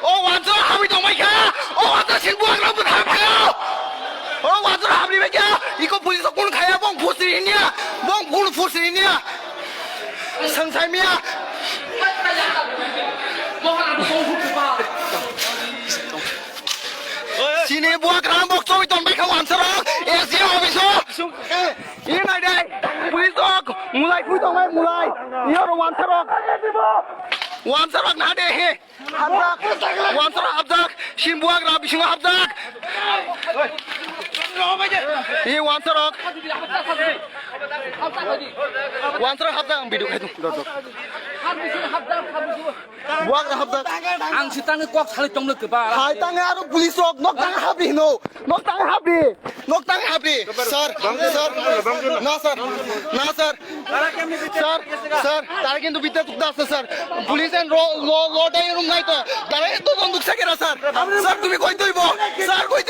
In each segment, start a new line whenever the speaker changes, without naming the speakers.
完之后还没懂没看，完之后新不让不谈朋友，完之后还没没看，一个不是说公开呀，忘不是人家，忘不是不是人家，生菜面。Sini buah kerambok coy ton mereka wansar SC officer ini naik deh pulis ok mulai putung mulai ini orang wansar ok nade he habzak wansar habzak shin buah kerambok shin habzak ini wansar ok habzak bidu itu buah habzak
ang sitang kok sali tong le ba
hai tangan aru pulis ok nok tangan habri no nok tangan habri sir na sir তারা কিন্তু বিদ্যা তুকতে আসছে sir police and লটাই room নাই তো তারা এত বন্দুক থাকে না স্যার স্যার তুমি কই তুইব স্যার কই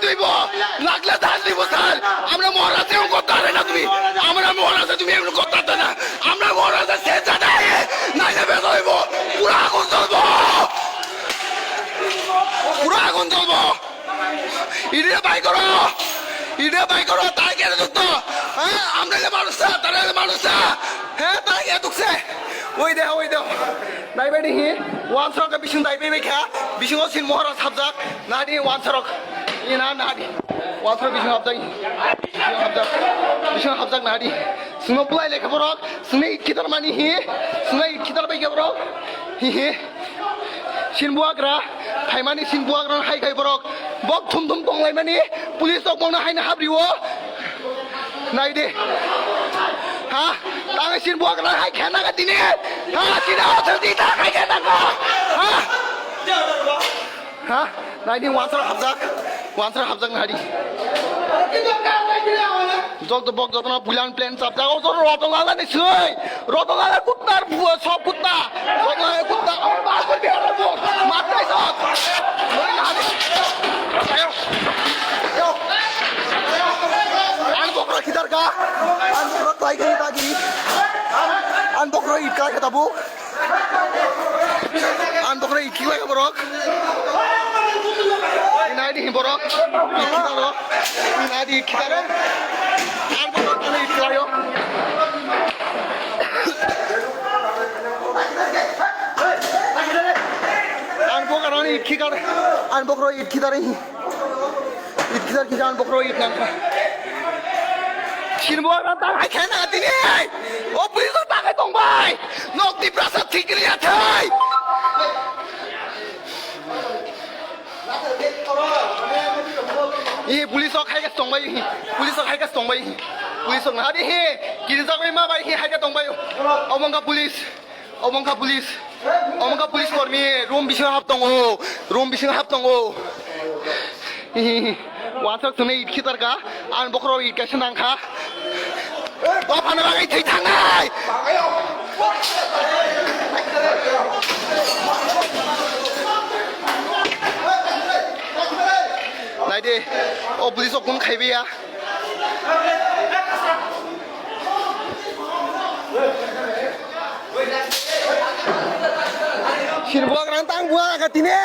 তুইব লাগলে ধান দিব স্যার আমরা মহারাজে করতে পারে না তুমি আমরা মহারাজে তুমি এগুলো করতে পারতে না আমরা মহারাজে সে জানাই নাইলে বের হইব পুরো আগুন জ্বলবো ইডে বাই করো তাই কেন যুক্ত হ্যাঁ আমরা মানুষটা তারা মানুষটা হ্যাঁ তাই কে দুঃখছে ওই দেহ নাইবাইডি হি ওয়ান সরক বিশিং দাইবাই বেখা বিশিং সিন মহারাজ হাবজাক নাদি ওয়ান সরক ইনা নাদি ওয়ান সরক বিশিং হাবজাক নাদি সুনো বুলাই লেখা বরক সুনে ইকিতার মানি হি সুনে ইকিতার বাইকে বরক হি সিনবুয়াগ্রা হাইমানি সিনবুয়াগ্রা হাই বরক বক থুম তংলাই মানি পুলিশ তক মনে হাইনা হাবরিও নাইদে হ্যাঁ তাকে সিনবুয়াগ্রা হাই খেনা গা দিনে হ্যাঁ সিনা অথল দি তা হাই খেনা গা হ্যাঁ নাইদি ওয়ানসার হাবজাক নাদি যত বক যতনা বুলান প্লেন চাপজা ও তোর রতলালা নিছই রতলালা কুত্তার সব কুত্তা রতলালা কুত্তা আমার বাস করবি মারতাই সব আন বকরা খিদার কা আন বকরা তাই গই তাগি আন বকরা ইট কা খেতাবু আন বকরা ইট কি লাগে বরক ইনাদি বরক ইট খিদারো ইনাদি খিদারো আন বকরা তাই ইট লাyo আন বকরা ইট খিদার আন বকরা ইট খিদার কিজান বকরা ইট নামকা সিনবুয়াগ্রা তার হাই খেনা দিনে ও পুলিশ তাকাই দংবাই নকদি প্রাসাদ ঠিকরি আথাই ই পুলিশ খাইগাস দংবাই পুলিশ নাদি হে কিনজাগৈ মা বাই হি হাইগা দংবাই অমঙ্কা পুলিশ কর্মী রুম বিশিং হাব দङ ওয়ানসার তুমি ইট খিতারকা আন বকরা ইট কাছে নাংখা ফানা বাগাই থৈ থাঙাই নাইদে ও পুলিশ কোন খাইবেয়া সিনবুয়াগ্রা তাং বুয়া গাতিনে